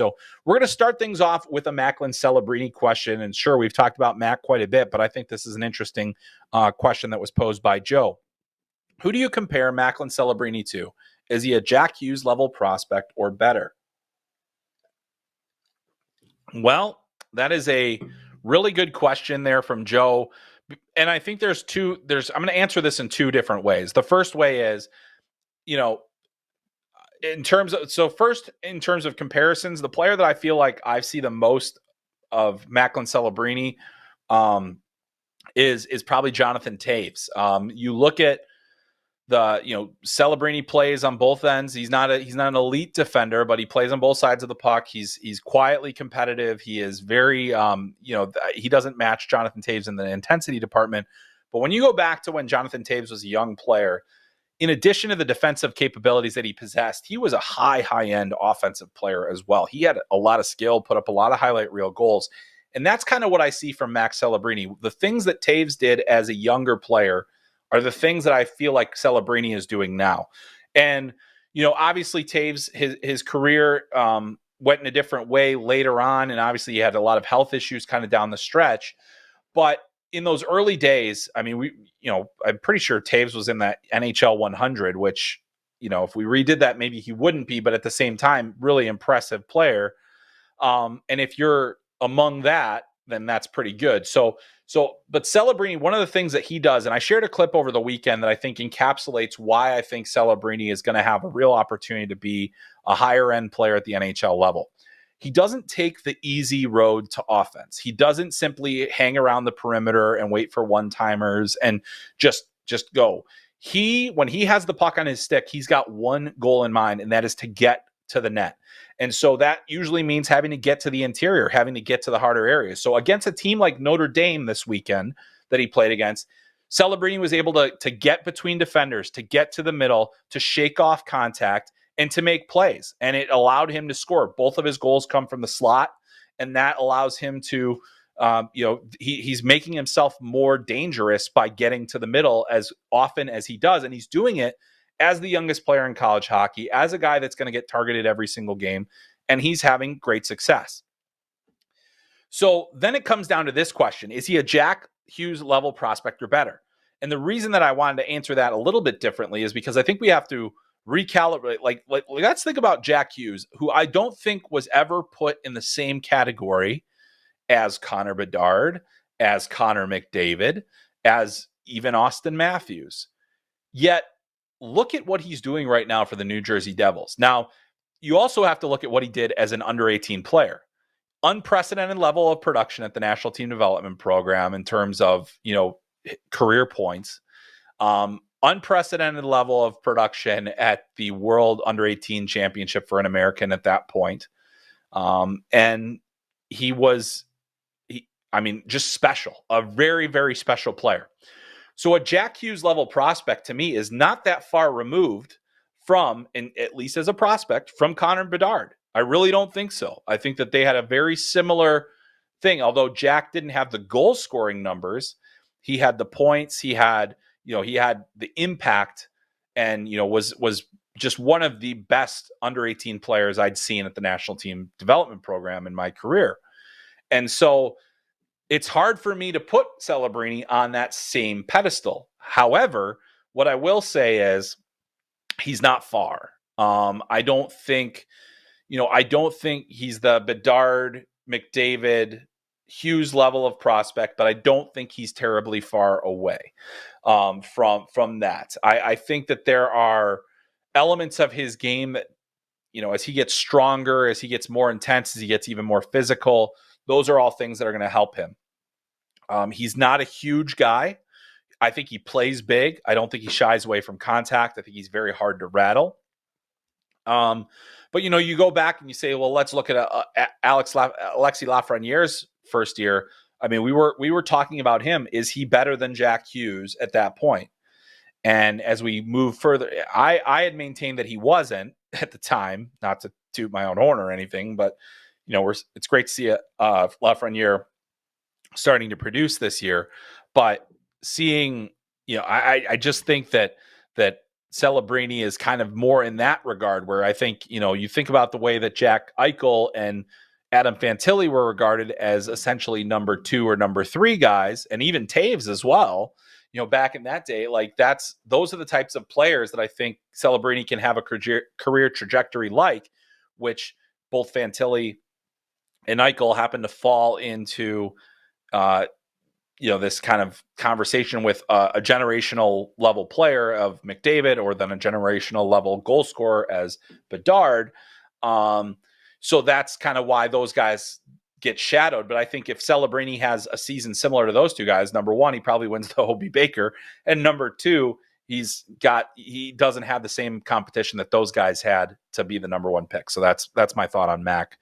So we're going to start things off with a Macklin Celebrini question. And sure, we've talked about Mac quite a bit, but I think this is an interesting question that was posed by Joe. Who do you compare Macklin Celebrini to? Is he a Jack Hughes level prospect or better? Well, that is a really good question there from Joe. And I think I'm going to answer this in two different ways. The first way is, in terms of comparisons, the player that I feel like I see the most of Macklin Celebrini is probably Jonathan Toews. You look at Celebrini plays on both ends. He's not an elite defender, but he plays on both sides of the puck. He's quietly competitive. He is very he doesn't match Jonathan Toews in the intensity department. But when you go back to when Jonathan Toews was a young player, in addition to the defensive capabilities that he possessed, he was a high-end offensive player as well. He had a lot of skill, put up a lot of highlight reel goals. And that's kind of what I see from Max Celebrini. The things that Toews did as a younger player are the things that I feel like Celebrini is doing now. And, obviously Toews, his career went in a different way later on. And obviously he had a lot of health issues kind of down the stretch. But in those early days, I mean, I'm pretty sure Toews was in that NHL 100, which, if we redid that, maybe he wouldn't be, but at the same time, really impressive player. And if you're among that, then that's pretty good. But Celebrini, one of the things that he does, and I shared a clip over the weekend that I think encapsulates why I think Celebrini is going to have a real opportunity to be a higher end player at the NHL level. He doesn't take the easy road to offense. He doesn't simply hang around the perimeter and wait for one-timers and just go. When he has the puck on his stick, he's got one goal in mind, and that is to get to the net. And so that usually means having to get to the interior, having to get to the harder areas. So against a team like Notre Dame this weekend that he played against, Celebrini was able to get between defenders, to get to the middle, to shake off contact, and to make plays. And it allowed him to score. Both of his goals come from the slot, and that allows him to, he's making himself more dangerous by getting to the middle as often as he does. And he's doing it as the youngest player in college hockey, as a guy that's going to get targeted every single game, and he's having great success. So then it comes down to this question. Is he a Jack Hughes level prospect or better? And the reason that I wanted to answer that a little bit differently is because I think we have to recalibrate. Like let's think about Jack Hughes, who I don't think was ever put in the same category as Connor Bedard, as Connor McDavid, as even Austin Matthews. Yet, look at what he's doing right now for the New Jersey Devils. Now, you also have to look at what he did as an under 18 player. Unprecedented level of production at the National Team Development Program in terms of, career points. Unprecedented level of production at the World Under 18 Championship for an American at that point. And he was, just special, a very, very special player. So a Jack Hughes level prospect to me is not that far removed from, and at least as a prospect, from Connor Bedard. I really don't think so. I think that they had a very similar thing. Although Jack didn't have the goal scoring numbers, he had the points, he had the impact, and was just one of the best under 18 players I'd seen at the National Team Development Program in my career. And so it's hard for me to put Celebrini on that same pedestal. However, what I will say is he's not far. I don't think he's the Bedard, McDavid, Hughes level of prospect, but I don't think he's terribly far away from that. I think that there are elements of his game that, as he gets stronger, as he gets more intense, as he gets even more physical, those are all things that are going to help him. He's not a huge guy. I think he plays big. I don't think he shies away from contact. I think he's very hard to rattle. But you go back and you say, well, let's look at Alexis Lafreniere's first year. I mean, we were talking about him. Is he better than Jack Hughes at that point? And as we move further, I had maintained that he wasn't at the time, not to toot my own horn or anything, but it's great to see Lafreniere starting to produce this year. But seeing, I just think that Celebrini is kind of more in that regard, where I think, you think about the way that Jack Eichel and Adam Fantilli were regarded as essentially number 2 or number 3 guys, and even Taves as well. Back in that day, like those are the types of players that I think Celebrini can have a career trajectory like, which both Fantilli and Eichel happen to fall into, this kind of conversation with a generational level player of McDavid, or then a generational level goal scorer as Bedard. So that's kind of why those guys get shadowed. But I think if Celebrini has a season similar to those two guys, number one, he probably wins the Hobey Baker. And number two, he doesn't have the same competition that those guys had to be the number one pick. So that's my thought on Mac